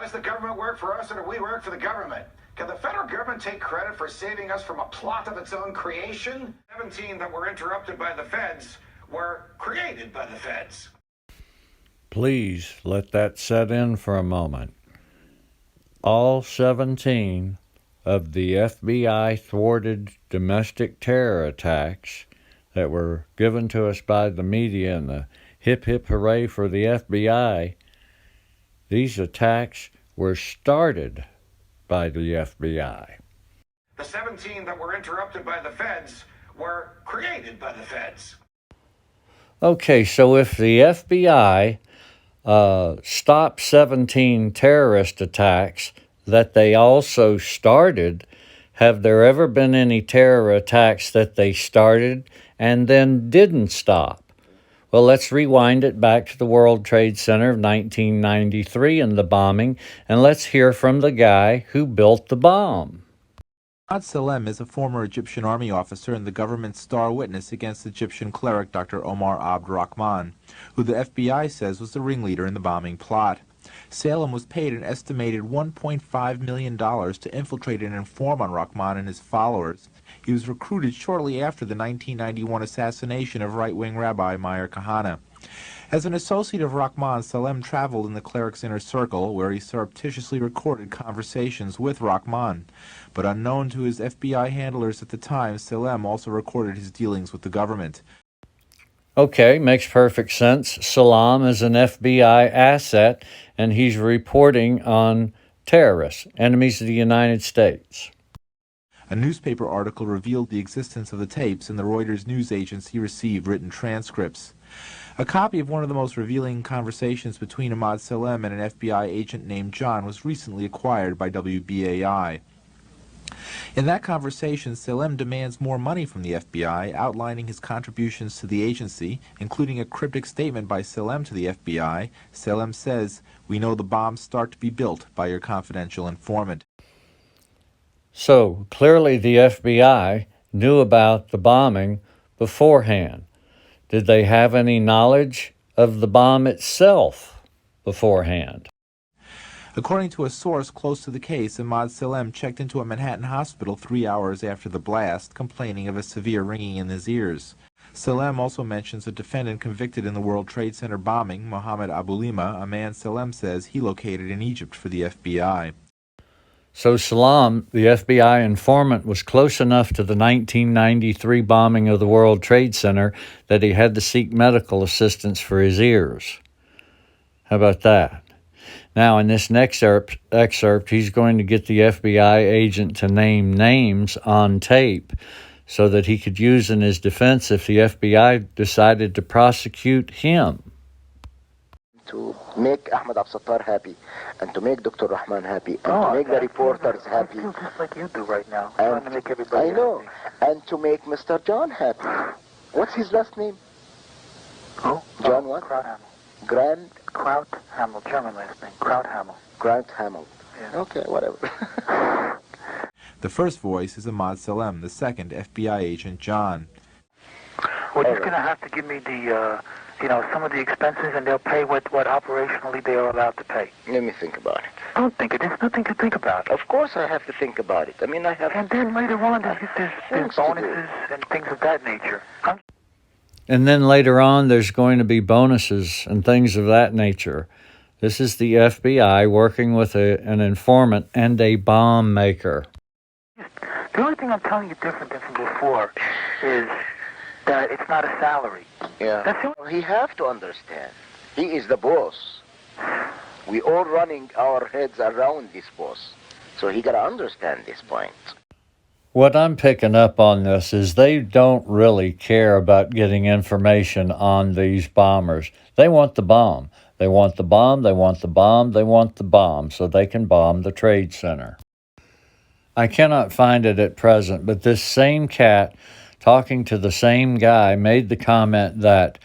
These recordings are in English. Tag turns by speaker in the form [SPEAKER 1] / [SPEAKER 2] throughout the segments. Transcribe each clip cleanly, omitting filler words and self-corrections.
[SPEAKER 1] Does the government work for us, or do we work for the government? Can the federal government take credit for saving us from a plot of its own creation? 17 that were interrupted by the feds were created by the feds.
[SPEAKER 2] Please let that set in for a moment. All 17 of the FBI thwarted domestic terror attacks that were given to us by the media and the hip hip hooray for the FBI, these attacks were started by the FBI.
[SPEAKER 1] The 17 that were interrupted by the feds were created by the feds.
[SPEAKER 2] Okay, so if the FBI stopped 17 terrorist attacks that they also started, have there ever been any terror attacks that they started and then didn't stop? Well, let's rewind it back to the World Trade Center of 1993 and the bombing, and let's hear from the guy who built the bomb.
[SPEAKER 3] Salem is a former Egyptian army officer and the government's star witness against Egyptian cleric Dr. Omar Abd Rahman, who the FBI says was the ringleader in the bombing plot. Salem was paid an estimated $1.5 million to infiltrate and inform on Rahman and his followers. He was recruited shortly after the 1991 assassination of right-wing Rabbi Meir Kahane. As an associate of Rahman, Salem traveled in the cleric's inner circle, where he surreptitiously recorded conversations with Rahman. But unknown to his FBI handlers at the time, Salem also recorded his dealings with the government.
[SPEAKER 2] Okay, makes perfect sense. Salem is an FBI asset, and he's reporting on terrorists, enemies of the United States.
[SPEAKER 3] A newspaper article revealed the existence of the tapes, and the Reuters news agency received written transcripts. A copy of one of the most revealing conversations between Ahmad Salem and an FBI agent named John was recently acquired by WBAI. In that conversation, Salem demands more money from the FBI, outlining his contributions to the agency, including a cryptic statement by Salem to the FBI. Salem says, "We know the bombs start to be built by your confidential informant."
[SPEAKER 2] So clearly the FBI knew about the bombing beforehand. Did they have any knowledge of the bomb itself beforehand?
[SPEAKER 3] According to a source close to the case, Ahmad Salem checked into a Manhattan hospital 3 hours after the blast, complaining of a severe ringing in his ears. Salem also mentions a defendant convicted in the World Trade Center bombing, Mohammed Abulima, a man Salem says he located in Egypt for the FBI.
[SPEAKER 2] So Salem, the FBI informant, was close enough to the 1993 bombing of the World Trade Center that he had to seek medical assistance for his ears. How about that? Now, in this next excerpt, he's going to get the FBI agent to name names on tape so that he could use in his defense if the FBI decided to prosecute him.
[SPEAKER 4] To make Ahmed Absattar happy, and to make Dr. Rahman happy, and to make the reporters happy.
[SPEAKER 5] I feel just like you do right now,
[SPEAKER 4] and
[SPEAKER 5] trying to make everybody
[SPEAKER 4] I know,
[SPEAKER 5] happy.
[SPEAKER 4] and to make Mr. John happy. What's his last name?
[SPEAKER 5] Who?
[SPEAKER 4] John what?
[SPEAKER 5] Krauthamel.
[SPEAKER 4] Grand?
[SPEAKER 5] Krauthamel, German last name. Krauthamel.
[SPEAKER 4] Grant Hamill.
[SPEAKER 5] Yeah.
[SPEAKER 4] Okay, whatever.
[SPEAKER 3] The first voice is Ahmad Salem, the second FBI agent John.
[SPEAKER 5] Well, just going to have to give me the, some of the expenses, and they'll pay what operationally they are allowed to pay.
[SPEAKER 4] Let me think about it.
[SPEAKER 5] Don't think it. There's nothing to think about.
[SPEAKER 4] Of course I have to think about it. I mean, I have...
[SPEAKER 5] And then later on, there's
[SPEAKER 4] Things to do.
[SPEAKER 5] bonuses and things of that nature.
[SPEAKER 2] And then later on, there's going to be bonuses and things of that nature. This is the FBI working with an informant and a bomb maker.
[SPEAKER 5] The only thing I'm telling you different than from before is that it's not a salary.
[SPEAKER 4] Yeah.
[SPEAKER 5] That's the only...
[SPEAKER 4] He have to understand. He is the boss. We all running our heads around this boss. So he got to understand this point.
[SPEAKER 2] What I'm picking up on this is they don't really care about getting information on these bombers. They want the bomb. They want the bomb, they want the bomb, they want the bomb, so they can bomb the Trade Center. I cannot find it at present, but this same cat talking to the same guy made the comment that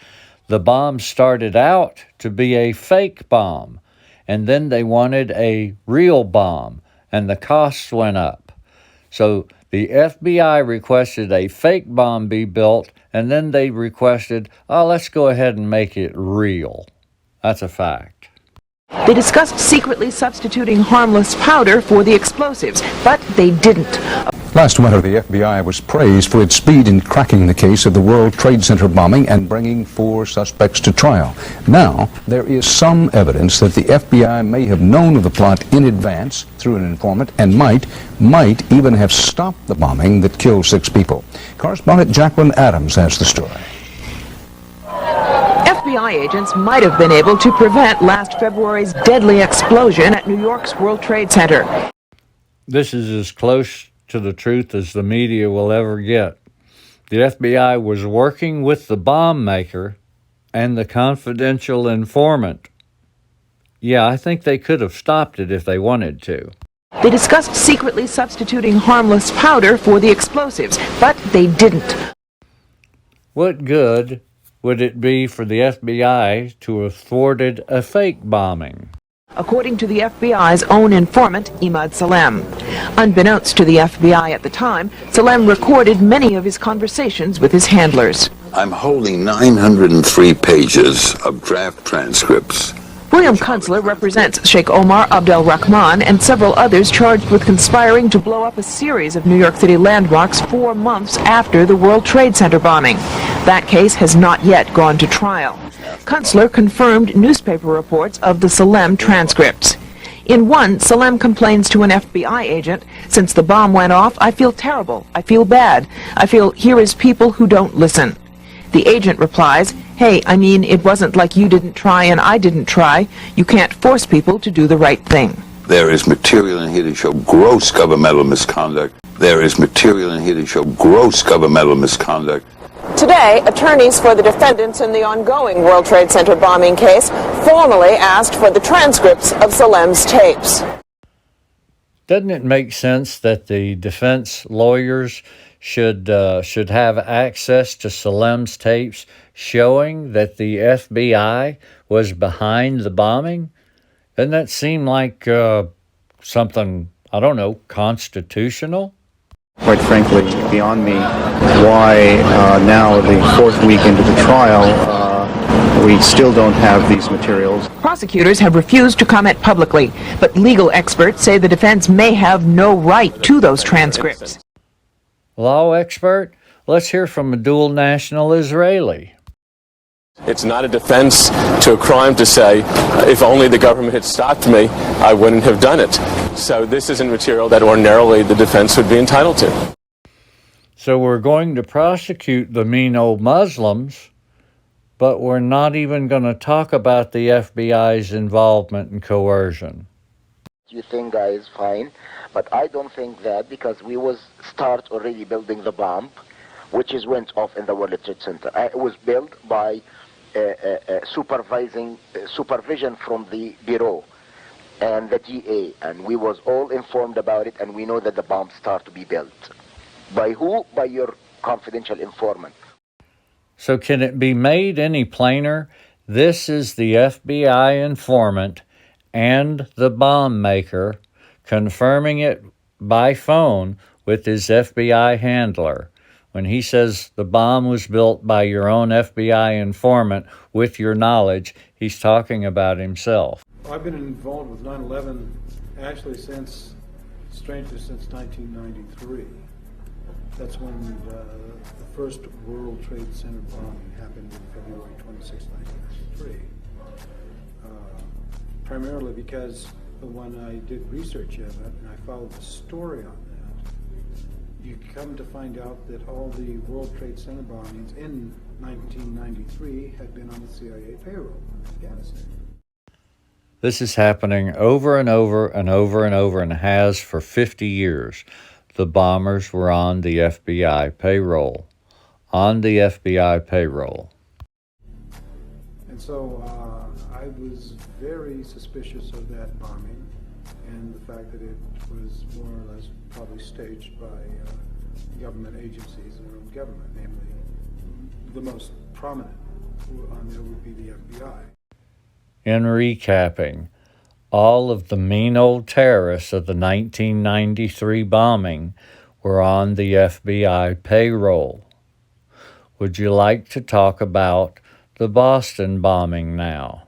[SPEAKER 2] the bomb started out to be a fake bomb, and then they wanted a real bomb, and the costs went up. So the FBI requested a fake bomb be built, and then they requested, let's go ahead and make it real. That's a fact.
[SPEAKER 6] They discussed secretly substituting harmless powder for the explosives, but they didn't.
[SPEAKER 7] Last winter, the FBI was praised for its speed in cracking the case of the World Trade Center bombing and bringing 4 suspects to trial. Now, there is some evidence that the FBI may have known of the plot in advance through an informant and might even have stopped the bombing that killed 6 people. Correspondent Jacqueline Adams has the story.
[SPEAKER 6] FBI agents might have been able to prevent last February's deadly explosion at New York's World Trade Center.
[SPEAKER 2] This is as close to the truth as the media will ever get. The FBI was working with the bomb maker and the confidential informant. Yeah, I think they could have stopped it if they wanted to.
[SPEAKER 6] They discussed secretly substituting harmless powder for the explosives, but they didn't.
[SPEAKER 2] What good would it be for the FBI to have thwarted a fake bombing?
[SPEAKER 6] According to the FBI's own informant, Salem. Unbeknownst to the FBI at the time, Salem recorded many of his conversations with his handlers.
[SPEAKER 8] I'm holding 903 pages of draft transcripts.
[SPEAKER 6] William Kunstler represents Sheikh Omar Abdel Rahman and several others charged with conspiring to blow up a series of New York City landmarks 4 months after the World Trade Center bombing. That case has not yet gone to trial. Kunstler confirmed newspaper reports of the Salem transcripts. In one, Salem complains to an FBI agent, "Since the bomb went off, I feel terrible. I feel bad. I feel here is people who don't listen." The agent replies, "Hey, I mean, it wasn't like you didn't try and I didn't try. You can't force people to do the right thing."
[SPEAKER 8] There is material in here to show gross governmental misconduct. There is material in here to show gross governmental misconduct.
[SPEAKER 6] Today, attorneys for the defendants in the ongoing World Trade Center bombing case formally asked for the transcripts of Salem's tapes.
[SPEAKER 2] Doesn't it make sense that the defense lawyers should have access to Salem's tapes showing that the FBI was behind the bombing? Doesn't that seem like something, I don't know, constitutional?
[SPEAKER 9] Quite frankly, beyond me, why now, the 4th week into the trial, we still don't have these materials.
[SPEAKER 6] Prosecutors have refused to comment publicly, but legal experts say the defense may have no right to those transcripts.
[SPEAKER 2] Law expert? Let's hear from a dual national Israeli.
[SPEAKER 10] It's not a defense to a crime to say, if only the government had stopped me, I wouldn't have done it. So this isn't material that ordinarily the defense would be entitled to.
[SPEAKER 2] So we're going to prosecute the mean old Muslims, but we're not even going to talk about the FBI's involvement in coercion.
[SPEAKER 4] You think, guys, fine, but I don't think that, because we was start already building the bomb, which is went off in the World Trade Center. It was built by supervision from the Bureau and the DA, and we was all informed about it, and we know that the bomb start to be built. By who? By your confidential informant.
[SPEAKER 2] So can it be made any plainer? This is the FBI informant and the bomb maker confirming it by phone with his FBI handler. When he says the bomb was built by your own FBI informant with your knowledge, he's talking about himself.
[SPEAKER 11] I've been involved with 9/11 actually since 1993. That's when the first World Trade Center bombing happened on February 26, 1993. Primarily because when I did research of it and I followed the story on that, you come to find out that all the World Trade Center bombings in 1993 had been on the CIA payroll in Afghanistan.
[SPEAKER 2] This is happening over and over and over and over and has for 50 years. The bombers were on the FBI payroll. On the FBI payroll.
[SPEAKER 11] And so I was very suspicious of that bombing and the fact that it was more or less probably staged by government agencies in our own government, namely the most prominent on there would be the FBI.
[SPEAKER 2] In recapping, all of the mean old terrorists of the 1993 bombing were on the FBI payroll. Would you like to talk about the Boston bombing now?